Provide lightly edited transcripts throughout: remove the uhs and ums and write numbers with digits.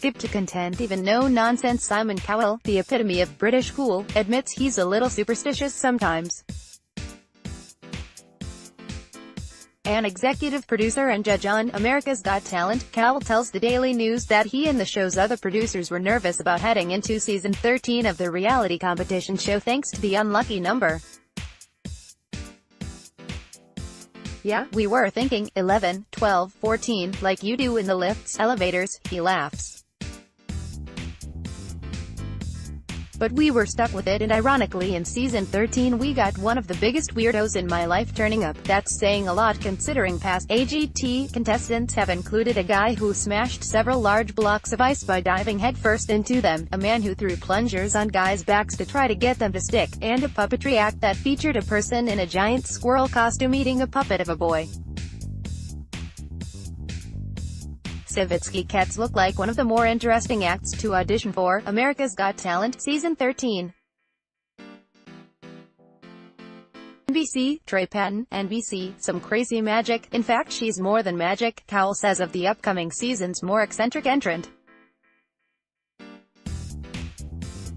skip to content. Even no-nonsense Simon Cowell, the epitome of British cool, admits he's a little superstitious sometimes. An executive producer and judge on America's Got Talent, Cowell tells the Daily News that he and the show's other producers were nervous about heading into season 13 of the reality competition show thanks to the unlucky number. "Yeah, we were thinking 11, 12, 14, like you do in the lifts, elevators," he laughs. "But we were stuck with it, and ironically in season 13 we got one of the biggest weirdos in my life turning up. That's saying a lot considering past AGT contestants have included a guy who smashed several large blocks of ice by diving headfirst into them, a man who threw plungers on guys' backs to try to get them to stick, and a puppetry act that featured a person in a giant squirrel costume eating a puppet of a boy." Savitsky Cats look like one of the more interesting acts to audition for America's Got Talent, Season 13. NBC, Trey Patton, NBC, some crazy magic. In fact, she's more than magic, Cowell says of the upcoming season's more eccentric entrant.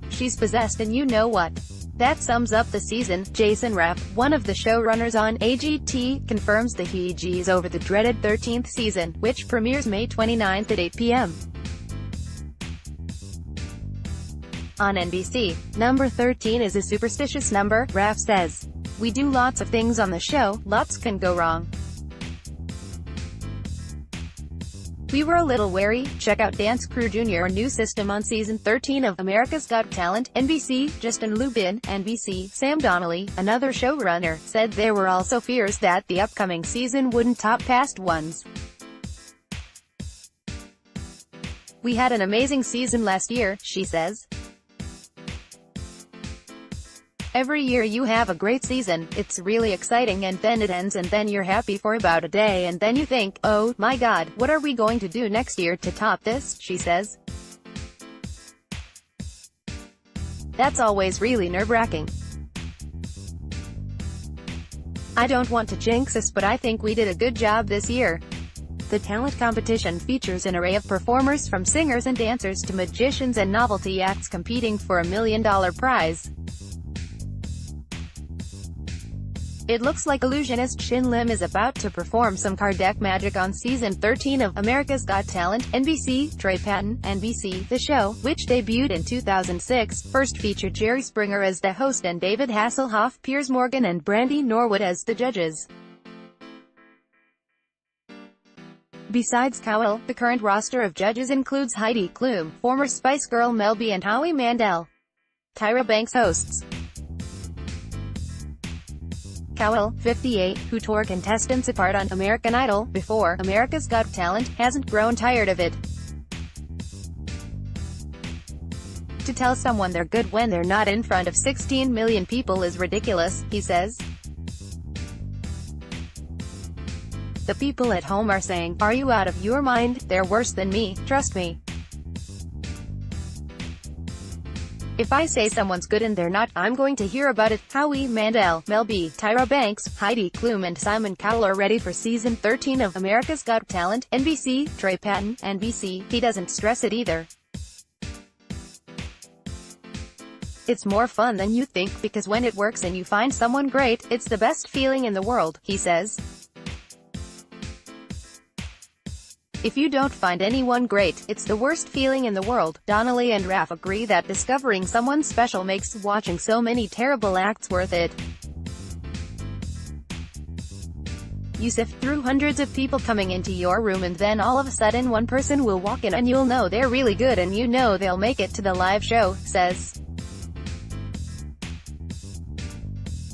"She's possessed and you know what. That sums up the season." Jason Rapp, one of the showrunners on AGT, confirms the heejees over the dreaded 13th season, which premieres May 29 at 8 p.m. on NBC. "Number 13 is a superstitious number," Rapp says. "We do lots of things on the show, lots can go wrong. We were a little wary." Check out Dance Crew Jr. new system on season 13 of America's Got Talent, NBC. Justin Lubin, NBC. Sam Donnelly, another showrunner, said there were also fears that the upcoming season wouldn't top past ones. "We had an amazing season last year," she says. "Every year you have a great season, it's really exciting, and then it ends and then you're happy for about a day and then you think, oh, my god, what are we going to do next year to top this," she says. "That's always really nerve-wracking. I don't want to jinx us, but I think we did a good job this year." The talent competition features an array of performers from singers and dancers to magicians and novelty acts competing for $1 million prize. It looks like illusionist Shin Lim is about to perform some card deck magic on season 13 of America's Got Talent, NBC. Trey Patton, NBC. The show, which debuted in 2006, first featured Jerry Springer as the host and David Hasselhoff, Piers Morgan and Brandy Norwood as the judges. Besides Cowell, the current roster of judges includes Heidi Klum, former Spice Girl Mel B and Howie Mandel. Tyra Banks hosts. Cowell, 58, who tore contestants apart on American Idol before America's Got Talent, hasn't grown tired of it. "To tell someone they're good when they're not in front of 16 million people is ridiculous," he says. "The people at home are saying, 'Are you out of your mind? They're worse than me, trust me. If I say someone's good and they're not, I'm going to hear about it.'" Howie Mandel, Mel B, Tyra Banks, Heidi Klum and Simon Cowell are ready for season 13 of America's Got Talent, NBC. Trey Patton, NBC. He doesn't stress it either. "It's more fun than you think, because when it works and you find someone great, it's the best feeling in the world," he says. "If you don't find anyone great, it's the worst feeling in the world." Donnelly and Raff agree that discovering someone special makes watching so many terrible acts worth it. "You sift through hundreds of people coming into your room and then all of a sudden one person will walk in and you'll know they're really good and you know they'll make it to the live show," says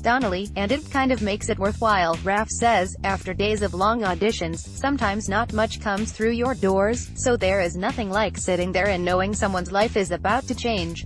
Donnelly, "and it kind of makes it worthwhile," Raff says. "After days of long auditions, sometimes not much comes through your doors, so there is nothing like sitting there and knowing someone's life is about to change."